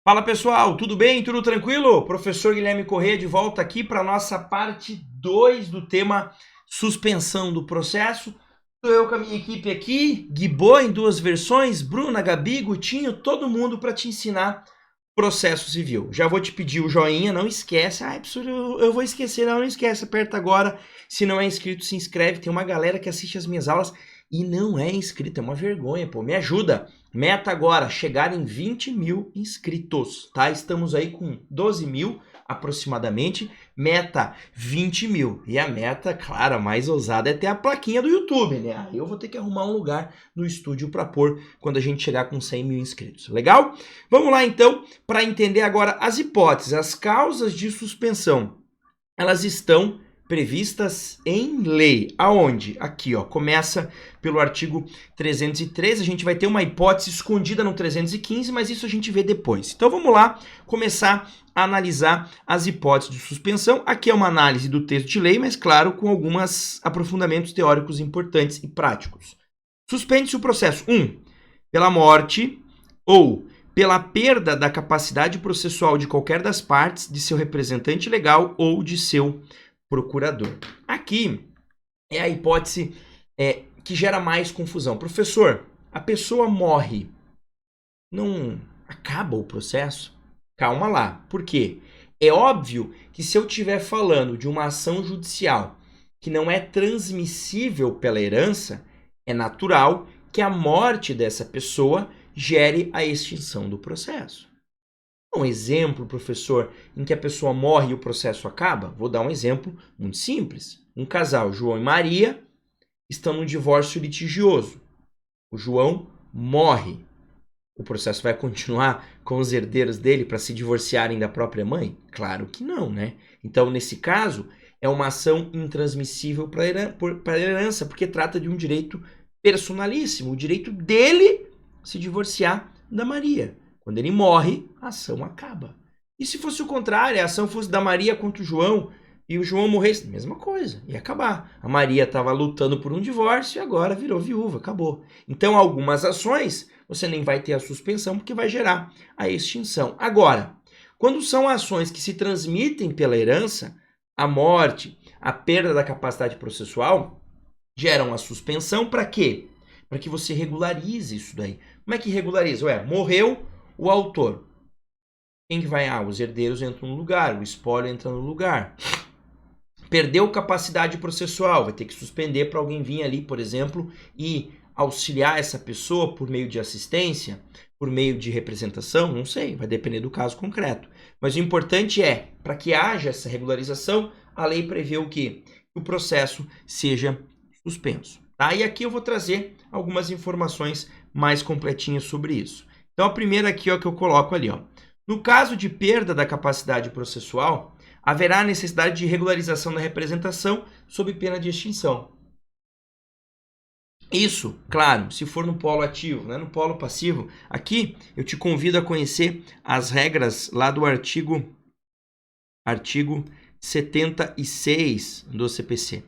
Fala pessoal, tudo bem? Tudo tranquilo? Professor Guilherme Corrêa de volta aqui para a nossa parte 2 do tema suspensão do processo. Estou eu com a minha equipe aqui, Guibô em duas versões, Bruna, Gabi, Gutinho, todo mundo para te ensinar processo civil. Já vou te pedir o joinha, não esquece. Professor, eu vou esquecer, não esquece, aperta agora. Se não é inscrito, se inscreve. Tem uma galera que assiste as minhas aulas e não é inscrito, é uma vergonha, pô. Me ajuda. Meta agora, chegar em 20 mil inscritos, tá? Estamos aí com 12 mil aproximadamente, meta 20 mil. E a meta, claro, a mais ousada é ter a plaquinha do YouTube, né? Aí eu vou ter que arrumar um lugar no estúdio para pôr quando a gente chegar com 100 mil inscritos. Legal? Vamos lá então para entender agora as hipóteses, as causas de suspensão. Elas estão previstas em lei. Aonde? Aqui, ó. Começa pelo artigo 303. A gente vai ter uma hipótese escondida no 315, mas isso a gente vê depois. Então vamos lá começar a analisar as hipóteses de suspensão. Aqui é uma análise do texto de lei, mas claro, com alguns aprofundamentos teóricos importantes e práticos. Suspende-se o processo 1. Pela morte ou pela perda da capacidade processual de qualquer das partes, de seu representante legal ou de seu procurador. Aqui é a hipótese que gera mais confusão. Professor, a pessoa morre, não acaba o processo? Calma lá. Por quê? É óbvio que se eu estiver falando de uma ação judicial que não é transmissível pela herança, é natural que a morte dessa pessoa gere a extinção do processo. Um exemplo, professor, em que a pessoa morre e o processo acaba? Vou dar um exemplo muito simples. Um casal, João e Maria, estão num divórcio litigioso. O João morre. O processo vai continuar com os herdeiros dele para se divorciarem da própria mãe? Claro que não, né? Então, nesse caso, é uma ação intransmissível para a herança, porque trata de um direito personalíssimo, o direito dele se divorciar da Maria. Quando ele morre, a ação acaba. E se fosse o contrário, a ação fosse da Maria contra o João e o João morresse, mesma coisa, ia acabar. A Maria estava lutando por um divórcio e agora virou viúva, acabou. Então, algumas ações você nem vai ter a suspensão porque vai gerar a extinção. Agora, quando são ações que se transmitem pela herança, a morte, a perda da capacidade processual, geram a suspensão para quê? Para que você regularize isso daí. Como é que regulariza? Morreu o autor. Quem que vai? Os herdeiros entram no lugar, o espólio entra no lugar. Perdeu capacidade processual, vai ter que suspender para alguém vir ali, por exemplo, e auxiliar essa pessoa por meio de assistência, por meio de representação, não sei, vai depender do caso concreto. Mas o importante é, para que haja essa regularização, a lei prevê o quê? Que o processo seja suspenso. Tá? E aqui eu vou trazer algumas informações mais completinhas sobre isso. Então, a primeira aqui, ó, que eu coloco ali, ó. No caso de perda da capacidade processual, haverá a necessidade de regularização da representação sob pena de extinção. Isso, claro, se for no polo ativo, né? No polo passivo. Aqui, eu te convido a conhecer as regras lá do artigo 76 do CPC.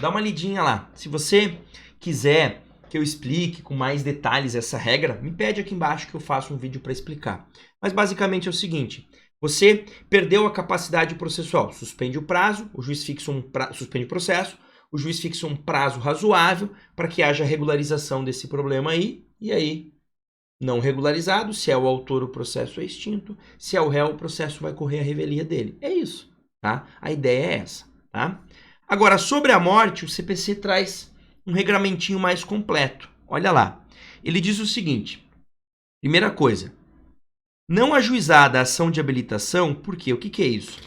Dá uma lidinha lá. Se você quiser que eu explique com mais detalhes essa regra, me pede aqui embaixo que eu faço um vídeo para explicar. Mas basicamente é o seguinte, você perdeu a capacidade processual, suspende o prazo, o juiz fixa suspende o processo, o juiz fixa um prazo razoável para que haja regularização desse problema aí, e aí, não regularizado, se é o autor o processo é extinto, se é o réu o processo vai correr a revelia dele. É isso, tá? A ideia é essa, tá? Agora, sobre a morte, o CPC traz um regramentinho mais completo. Olha lá. Ele diz o seguinte. Primeira coisa. Não ajuizada a ação de habilitação, por quê? O que é isso?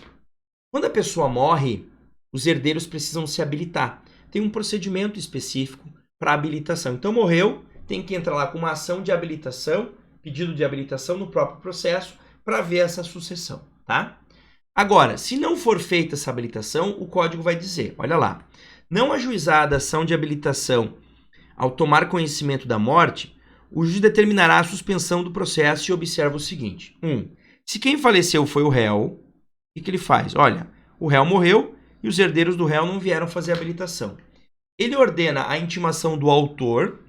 Quando a pessoa morre, os herdeiros precisam se habilitar. Tem um procedimento específico para habilitação. Então, morreu, tem que entrar lá com uma ação de habilitação, pedido de habilitação no próprio processo, para ver essa sucessão, tá? Agora, se não for feita essa habilitação, o código vai dizer, olha lá, não ajuizada a ação de habilitação ao tomar conhecimento da morte, o juiz determinará a suspensão do processo e observa o seguinte. 1. Se quem faleceu foi o réu, o que ele faz? Olha, o réu morreu e os herdeiros do réu não vieram fazer a habilitação. Ele ordena a intimação do autor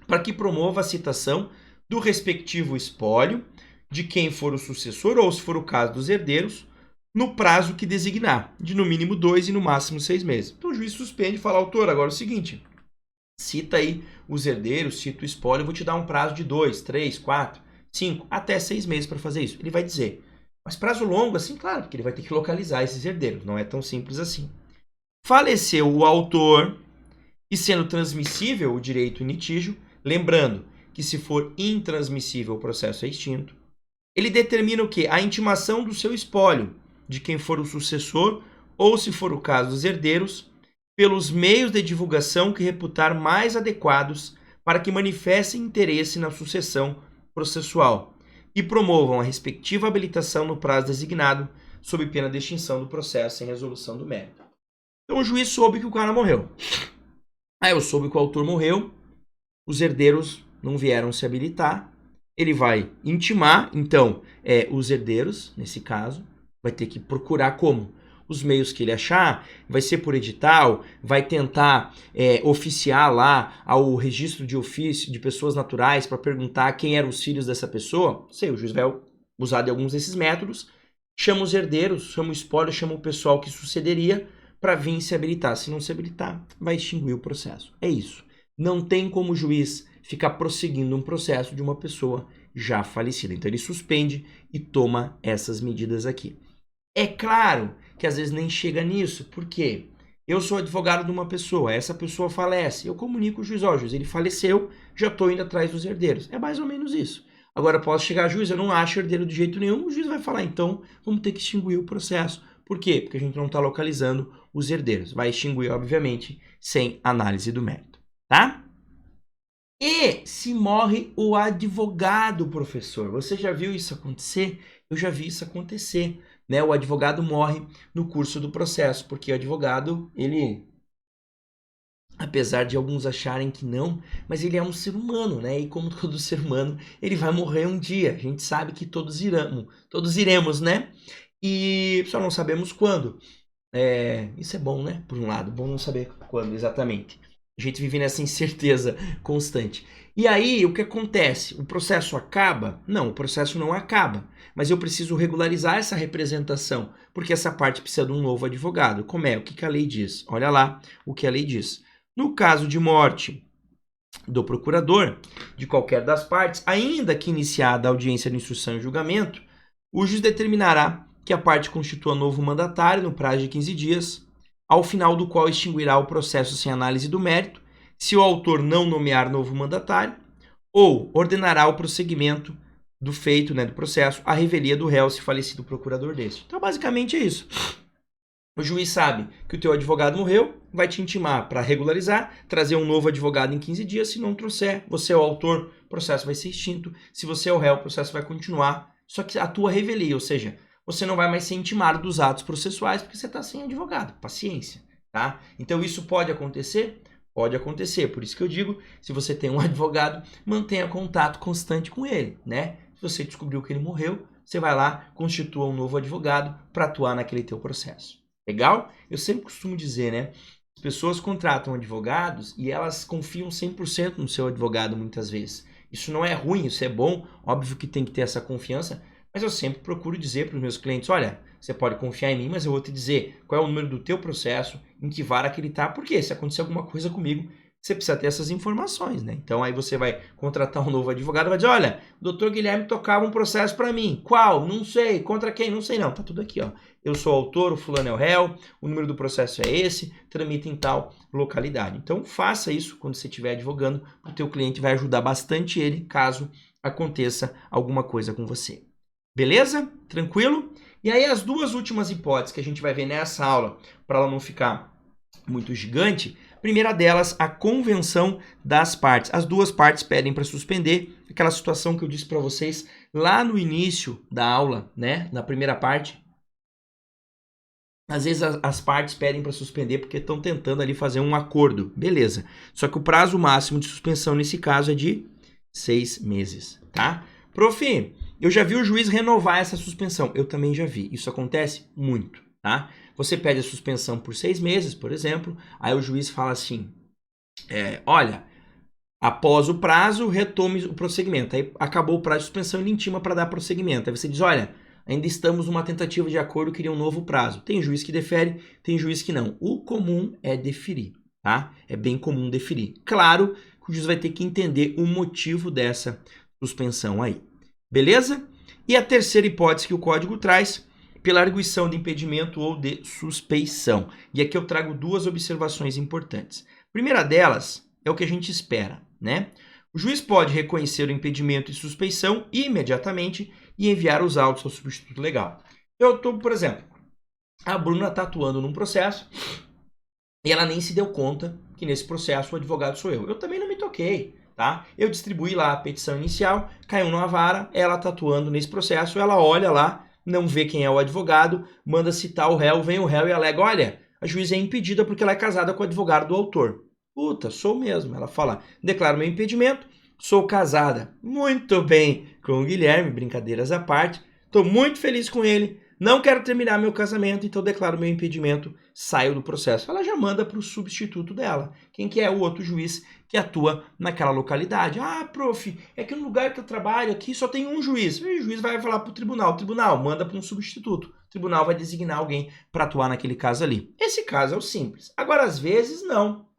para que promova a citação do respectivo espólio de quem for o sucessor, ou se for o caso dos herdeiros, no prazo que designar, de no mínimo 2 e no máximo 6 meses. Então o juiz suspende e fala, autor, agora é o seguinte, cita aí os herdeiros, cita o espólio, eu vou te dar um prazo de 2, 3, 4, 5, até 6 meses para fazer isso. Ele vai dizer, mas prazo longo assim, claro, porque ele vai ter que localizar esses herdeiros, não é tão simples assim. Faleceu o autor e sendo transmissível o direito em litígio, lembrando que se for intransmissível o processo é extinto, ele determina o quê? A intimação do seu espólio, de quem for o sucessor, ou se for o caso dos herdeiros, pelos meios de divulgação que reputar mais adequados para que manifestem interesse na sucessão processual e promovam a respectiva habilitação no prazo designado, sob pena de extinção do processo sem resolução do mérito. Então o juiz soube que o cara morreu. Aí eu soube que o autor morreu, os herdeiros não vieram se habilitar, ele vai intimar, então, os herdeiros, nesse caso, vai ter que procurar como? Os meios que ele achar, vai ser por edital, vai tentar oficiar lá ao registro de ofício de pessoas naturais para perguntar quem eram os filhos dessa pessoa. Não sei, o juiz vai usar de alguns desses métodos, chama os herdeiros, chama o espólio, chama o pessoal que sucederia para vir se habilitar. Se não se habilitar, vai extinguir o processo. É isso. Não tem como o juiz ficar prosseguindo um processo de uma pessoa já falecida. Então ele suspende e toma essas medidas aqui. É claro que às vezes nem chega nisso. Por quê? Eu sou advogado de uma pessoa, essa pessoa falece, eu comunico o juiz, ó, juiz, ele faleceu, já estou indo atrás dos herdeiros. É mais ou menos isso. Agora posso chegar, juiz, eu não acho herdeiro de jeito nenhum, o juiz vai falar, então vamos ter que extinguir o processo. Por quê? Porque a gente não está localizando os herdeiros. Vai extinguir, obviamente, sem análise do mérito, tá? E se morre o advogado, professor? Você já viu isso acontecer? Eu já vi isso acontecer, né? O advogado morre no curso do processo, porque o advogado, ele, apesar de alguns acharem que não, mas ele é um ser humano, né? E como todo ser humano, ele vai morrer um dia. A gente sabe que todos iremos, né? E só não sabemos quando. Isso é bom, né? Por um lado, bom não saber quando exatamente. A gente vive nessa incerteza constante. E aí, o que acontece? O processo acaba? Não, o processo não acaba. Mas eu preciso regularizar essa representação, porque essa parte precisa de um novo advogado. Como é? O que a lei diz? Olha lá o que a lei diz. No caso de morte do procurador, de qualquer das partes, ainda que iniciada a audiência de instrução e julgamento, o juiz determinará que a parte constitua novo mandatário no prazo de 15 dias, ao final do qual extinguirá o processo sem análise do mérito, se o autor não nomear novo mandatário, ou ordenará o prosseguimento do feito, né, do processo, a revelia do réu se falecido o procurador deste. Então, basicamente é isso. O juiz sabe que o teu advogado morreu, vai te intimar para regularizar, trazer um novo advogado em 15 dias. Se não trouxer, você é o autor, o processo vai ser extinto. Se você é o réu, o processo vai continuar. Só que a tua revelia, ou seja, você não vai mais ser intimado dos atos processuais porque você está sem advogado. Paciência, tá? Então isso pode acontecer? Pode acontecer. Por isso que eu digo, se você tem um advogado, mantenha contato constante com ele, né? Se você descobriu que ele morreu, você vai lá, constitua um novo advogado para atuar naquele teu processo. Legal? Eu sempre costumo dizer, né? As pessoas contratam advogados e elas confiam 100% no seu advogado muitas vezes. Isso não é ruim, isso é bom. Óbvio que tem que ter essa confiança, mas eu sempre procuro dizer para os meus clientes, olha, você pode confiar em mim, mas eu vou te dizer qual é o número do teu processo, em que vara que ele está, porque se acontecer alguma coisa comigo, você precisa ter essas informações, né? Então aí você vai contratar um novo advogado e vai dizer, olha, o doutor Guilherme tocava um processo para mim. Qual? Não sei. Contra quem? Não sei não. Tá tudo aqui, ó. Eu sou o autor, o fulano é o réu, o número do processo é esse, tramita em tal localidade. Então faça isso quando você estiver advogando, o teu cliente vai ajudar bastante ele, caso aconteça alguma coisa com você. Beleza? Tranquilo? E aí as duas últimas hipóteses que a gente vai ver nessa aula, para ela não ficar muito gigante, primeira delas, a convenção das partes. As duas partes pedem para suspender, aquela situação que eu disse para vocês lá no início da aula, né? Na primeira parte. Às vezes as partes pedem para suspender porque estão tentando ali fazer um acordo. Beleza. Só que o prazo máximo de suspensão nesse caso é de 6 meses, tá? Prof, eu já vi o juiz renovar essa suspensão. Eu também já vi. Isso acontece muito, tá? Você pede a suspensão por 6 meses, por exemplo, aí o juiz fala assim, olha, Após o prazo, retome o prosseguimento. Aí acabou o prazo de suspensão, ele intima para dar prosseguimento. Aí você diz, olha, ainda estamos numa tentativa de acordo, queria um novo prazo. Tem juiz que defere, tem juiz que não. O comum é deferir, tá? É bem comum deferir. Claro que o juiz vai ter que entender o motivo dessa suspensão aí. Beleza? E a terceira hipótese que o código traz, pela arguição de impedimento ou de suspeição. E aqui eu trago duas observações importantes. A primeira delas é o que a gente espera, né? O juiz pode reconhecer o impedimento e suspeição imediatamente e enviar os autos ao substituto legal. Eu estou, por exemplo, a Bruna está atuando num processo e ela nem se deu conta que nesse processo o advogado sou eu. Eu também não me toquei, tá? Eu distribuí lá a petição inicial, caiu numa vara, ela está atuando nesse processo, ela olha lá, não vê quem é o advogado, manda citar o réu, vem o réu e alega, olha, a juíza é impedida porque ela é casada com o advogado do autor. Puta, sou mesmo. Ela fala, declaro meu impedimento, sou casada muito bem com o Guilherme, brincadeiras à parte, estou muito feliz com ele, não quero terminar meu casamento, então declaro meu impedimento, saio do processo. Ela já manda para o substituto dela, quem que é o outro juiz que atua naquela localidade. Ah, prof, é que no lugar que eu trabalho aqui só tem um juiz. E o juiz vai falar para o tribunal manda para um substituto. O tribunal vai designar alguém para atuar naquele caso ali. Esse caso é o simples. Agora, às vezes, não.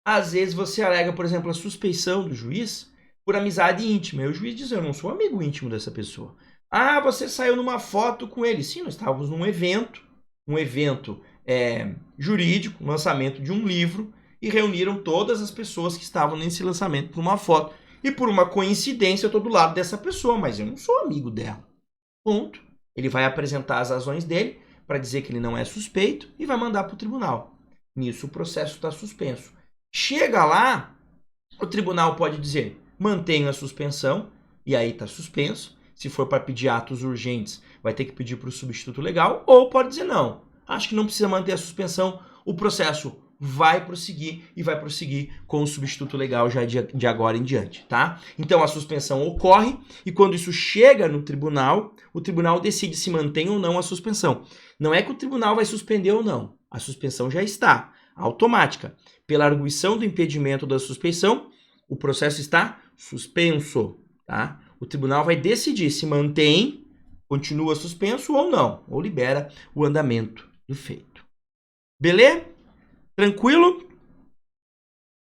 Às vezes você alega, por exemplo, a suspeição do juiz por amizade íntima. E o juiz diz, eu não sou amigo íntimo dessa pessoa. Ah, você saiu numa foto com ele. Sim, nós estávamos num evento jurídico, lançamento de um livro, e reuniram todas as pessoas que estavam nesse lançamento por uma foto. E por uma coincidência eu estou do lado dessa pessoa, mas eu não sou amigo dela. Ponto. Ele vai apresentar as razões dele para dizer que ele não é suspeito e vai mandar para o tribunal. Nisso o processo está suspenso. Chega lá, o tribunal pode dizer, mantenho a suspensão, e aí está suspenso. Se for para pedir atos urgentes, vai ter que pedir para o substituto legal, ou pode dizer não, acho que não precisa manter a suspensão, o processo vai prosseguir e vai prosseguir com o substituto legal já de agora em diante, tá? Então a suspensão ocorre e quando isso chega no tribunal, o tribunal decide se mantém ou não a suspensão. Não é que o tribunal vai suspender ou não, a suspensão já está, automática. Pela arguição do impedimento da suspeição, o processo está suspenso, tá? O tribunal vai decidir se mantém, continua suspenso ou não, ou libera o andamento do feito. Beleza? Tranquilo?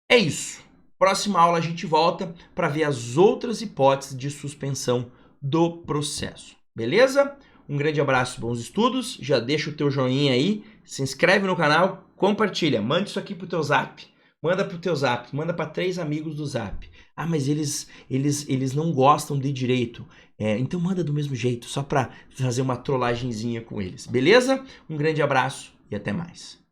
É isso. Próxima aula a gente volta para ver as outras hipóteses de suspensão do processo. Beleza? Um grande abraço, bons estudos. Já deixa o teu joinha aí, se inscreve no canal, compartilha, manda isso aqui pro teu zap. Manda pro teu zap, manda para 3 amigos do zap. Ah, mas eles não gostam de direito. Então manda do mesmo jeito, só para fazer uma trollagenzinha com eles. Beleza? Um grande abraço e até mais.